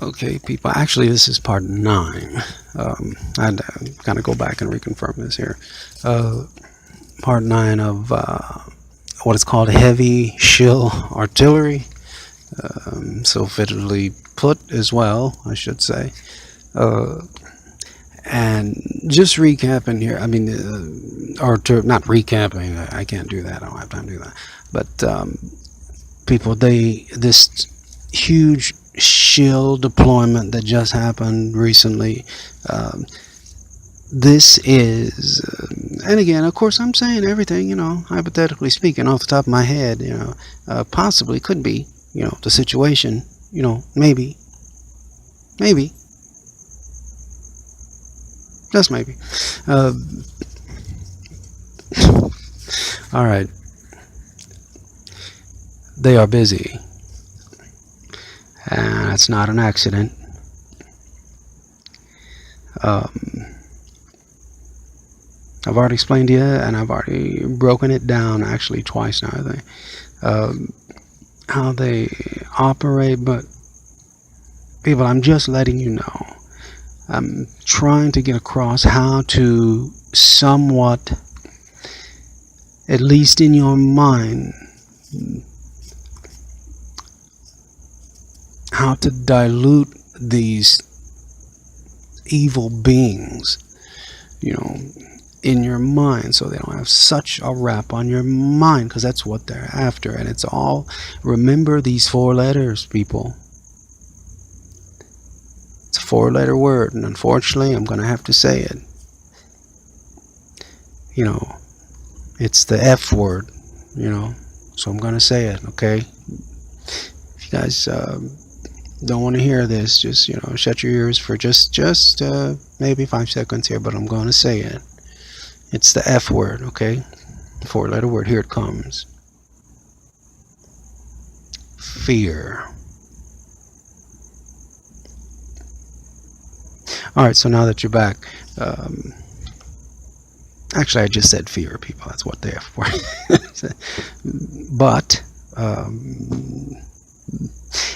Okay, people. Actually, this is part 9. I had to kind of go back and reconfirm this here. Part 9 of what is called heavy shill artillery. So fittingly put as well, I should say. And just recapping here. I mean, not recapping. I can't do that. I don't have time to do that. But people, this huge SHILL deployment that just happened recently. This is, and again, of course, I'm saying everything, hypothetically speaking, off the top of my head, possibly could be, the situation, maybe, just maybe. All right. They are busy. And it's not an accident. I've already explained to you, and I've already broken it down actually twice now, I think, how they operate. But people, I'm just letting you know. I'm trying to get across how to somewhat, at least in your mind, how to dilute these evil beings, in your mind, so they don't have such a rap on your mind, because that's what they're after. And it's all, remember these 4 letters, people. It's a 4-letter word, and unfortunately I'm gonna have to say it. It's the F word, so I'm gonna say it. Okay, if you guys don't want to hear this, just shut your ears for just maybe 5 seconds here, but I'm going to say it. It's the F word. Okay, 4-letter word. Here it comes. Fear. All right, so now that you're back, actually I just said fear, people. That's what the F word. But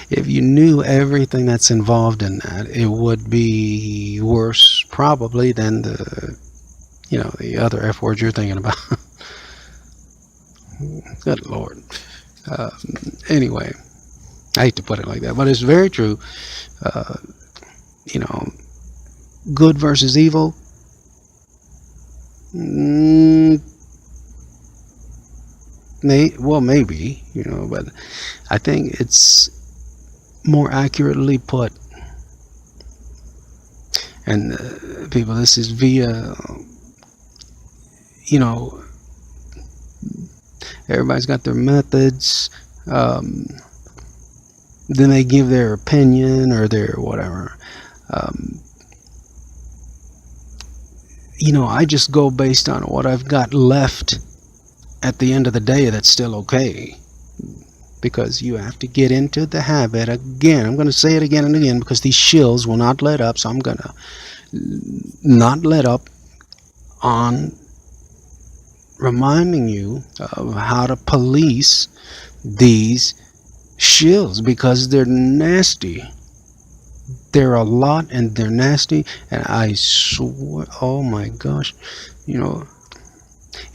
if you knew everything that's involved in that, it would be worse probably than the other F words you're thinking about. Good Lord. Anyway, I hate to put it like that, but it's very true. Good versus evil. Maybe, but I think it's more accurately put. And people, this is via, everybody's got their methods. Then they give their opinion or their whatever. I just go based on what I've got left at the end of the day that's still okay. Because you have to get into the habit. Again, I'm going to say it again and again, because these shills will not let up. So I'm going to not let up on reminding you of how to police these shills, because they're nasty. They're a lot, and they're nasty. And I swear, oh my gosh,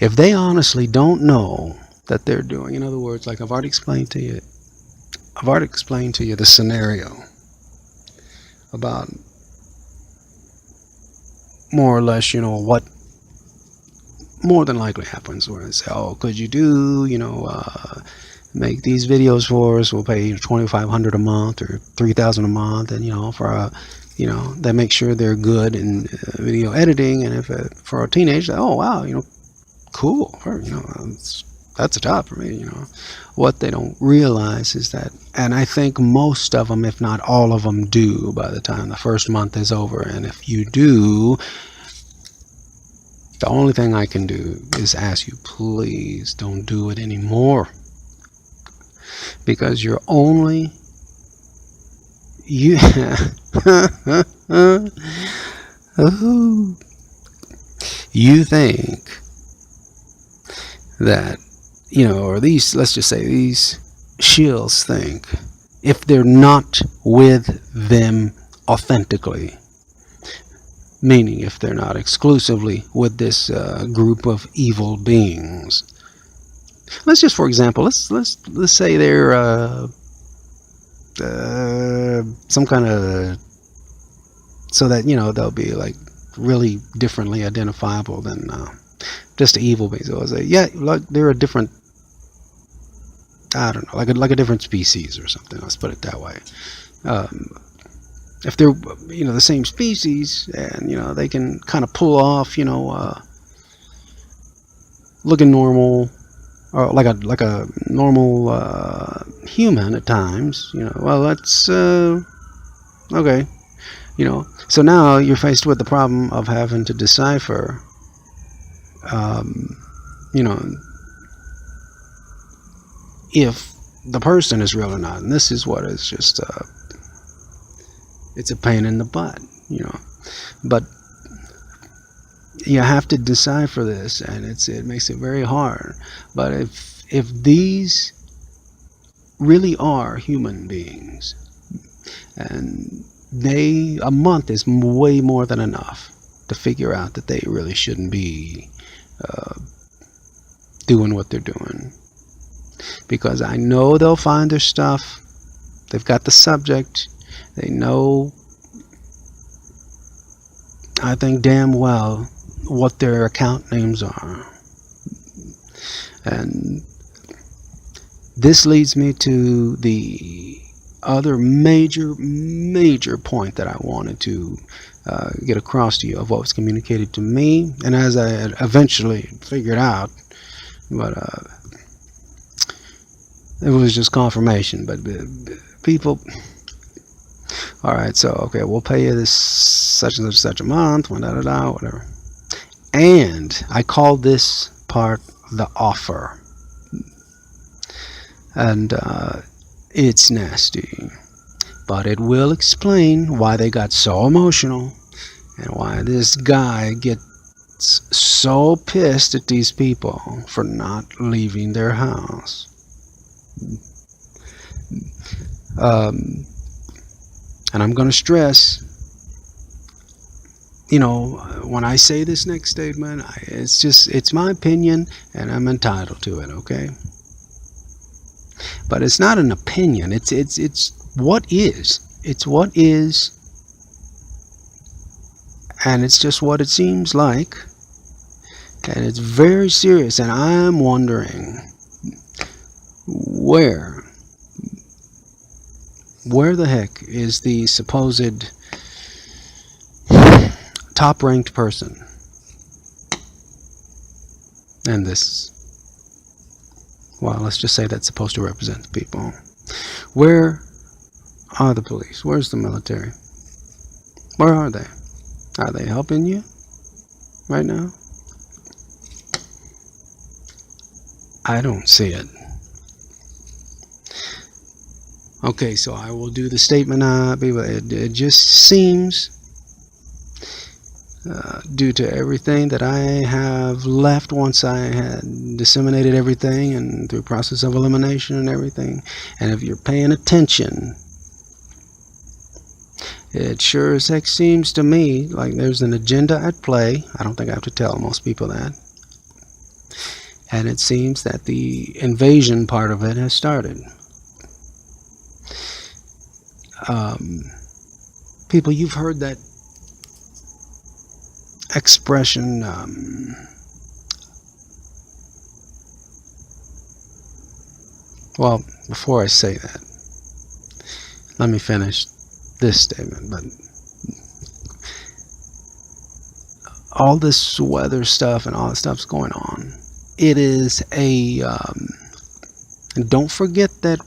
if they honestly don't know that they're doing, in other words, like I've already explained to you the scenario about more or less, what more than likely happens, where they say, oh, could you do, make these videos for us, we'll pay $2,500 a month or $3,000 a month, and for they make sure they're good in video editing. And if for a teenager, oh wow, cool, or, that's a job for me. What they don't realize is that, and I think most of them, if not all of them, do by the time the first month is over. And if you do, the only thing I can do is ask you, please don't do it anymore, because you're only you you think that, or these, let's just say these shills think if they're not with them authentically. Meaning, if they're not exclusively with this group of evil beings. Let's just, for example, let's say they're some kind of, so that they'll be like really differently identifiable than just the evil beings. So I'll say, yeah, like they're a different, I don't know, like a different species or something. Let's put it that way. If they're the same species, and they can kind of pull off looking normal, or like a normal human at times, well, that's okay. So now you're faced with the problem of having to decipher if the person is real or not. And this is what is just it's a pain in the butt, but you have to decipher this, and it makes it very hard. But if these really are human beings, and a month is way more than enough to figure out that they really shouldn't be doing what they're doing, because I know they'll find their stuff. They've got the subject. They know, I think damn well, what their account names are. And this leads me to the other major point that I wanted to get across to you, of what was communicated to me, and as I had eventually figured out, but it was just confirmation. But people, all right, so okay, we'll pay you this such and such a month, whatever. And I call this part the offer, and it's nasty, but it will explain why they got so emotional, and why this guy gets so pissed at these people for not leaving their house. And I'm going to stress, when I say this next statement, it's my opinion, and I'm entitled to it, okay? But it's not an opinion. It's what is. It's what is, and it's just what it seems like, and it's very serious. And I'm wondering where the heck is the supposed top-ranked person in this? Well, let's just say that's supposed to represent the people. Where are the police? Where's the military? Where are they? Are they helping you right now? I don't see it. Okay, so I will do the statement. It just seems, due to everything that I have left once I had disseminated everything, and through process of elimination and everything, and if you're paying attention, it sure as heck seems to me like there's an agenda at play. I don't think I have to tell most people that. And it seems that the invasion part of it has started. People, you've heard that expression, well, before I say that, let me finish this statement. But all this weather stuff and all this stuff's going on. It is a and don't forget that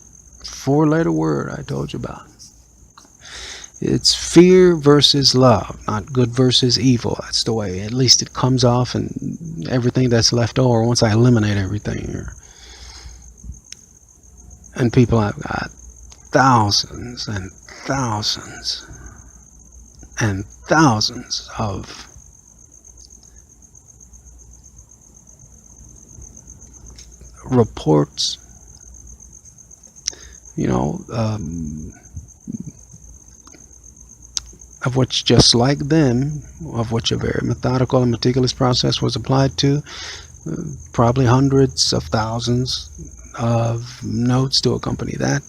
4-letter word I told you about. It's fear versus love, not good versus evil. That's the way, at least it comes off, and everything that's left over once I eliminate everything. And people have got thousands and thousands and thousands of reports, you know, of which, just like them, of which a very methodical and meticulous process was applied to, probably hundreds of thousands of notes to accompany that.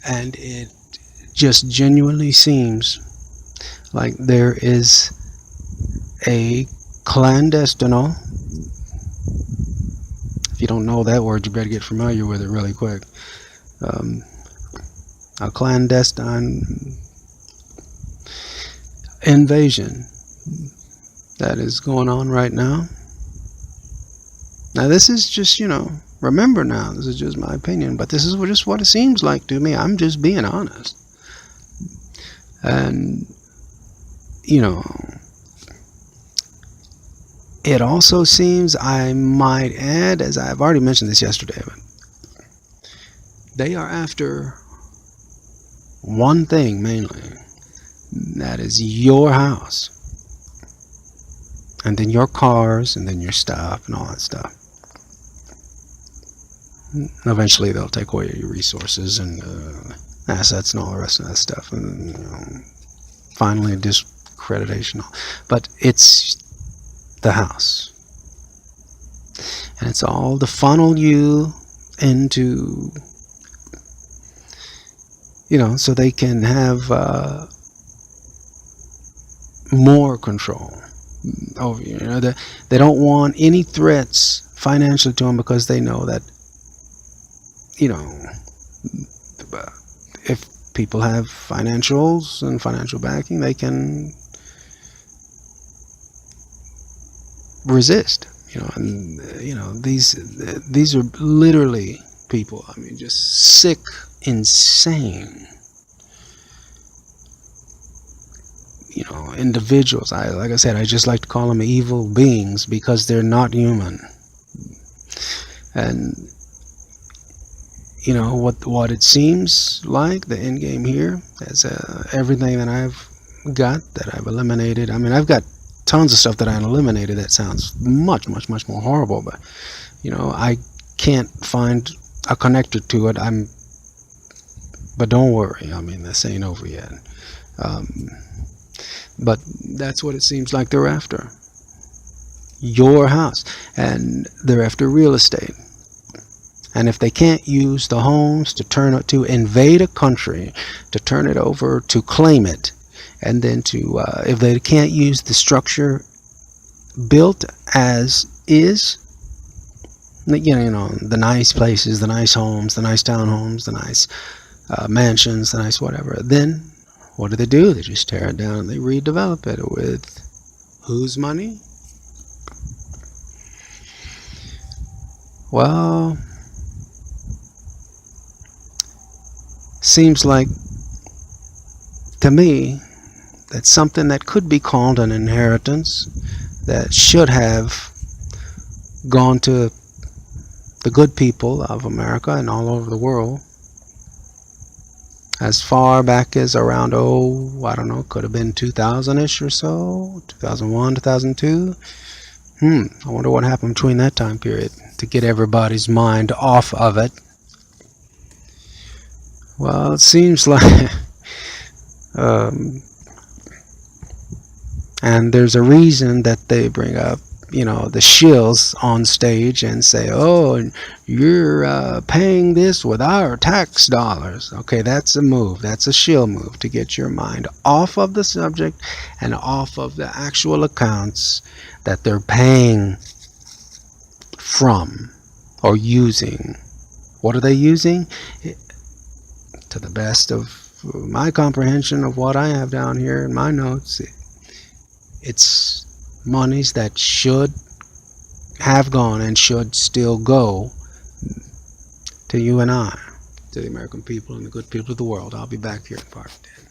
And it just genuinely seems like there is a clandestino, if you don't know that word, you better get familiar with it really quick, a clandestine invasion that is going on right now. Now this is just, remember now, this is just my opinion, but this is just what it seems like to me. I'm just being honest. And, it also seems, I might add, as I've already mentioned this yesterday, but they are after one thing mainly, that is your house, and then your cars, and then your stuff, and all that stuff. Eventually they'll take away your resources and assets and all the rest of that stuff, and finally discreditation. But it's the house, and it's all to funnel you into, so they can have more control over you. They don't want any threats financially to them, because they know that, if people have financials and financial backing, they can resist. These are literally people, just sick, insane, individuals. Like I said, I just like to call them evil beings, because they're not human. And what it seems like the end game here is everything that I've got, that I've eliminated. I've got tons of stuff that I eliminated that sounds much, much, much more horrible, but I can't find a connector to it. But don't worry, this ain't over yet. But that's what it seems like they're after. Your house. And they're after real estate. And if they can't use the homes to invade a country, to turn it over, to claim it, and then if they can't use the structure built as is, the nice places, the nice homes, the nice townhomes, the nice mansions, the nice whatever, then what do? They just tear it down and they redevelop it with whose money? Well, seems like to me that something that could be called an inheritance, that should have gone to the good people of America and all over the world, as far back as around, I don't know, could have been 2000-ish or so, 2001, 2002. I wonder what happened between that time period to get everybody's mind off of it. Well, it seems like and there's a reason that they bring up, the shills on stage and say, you're paying this with our tax dollars. Okay, that's a move. That's a shill move to get your mind off of the subject and off of the actual accounts that they're paying from or using. What are they using? To the best of my comprehension of what I have down here in my notes, it's monies that should have gone and should still go to you and I, to the American people and the good people of the world. I'll be back here in part 10.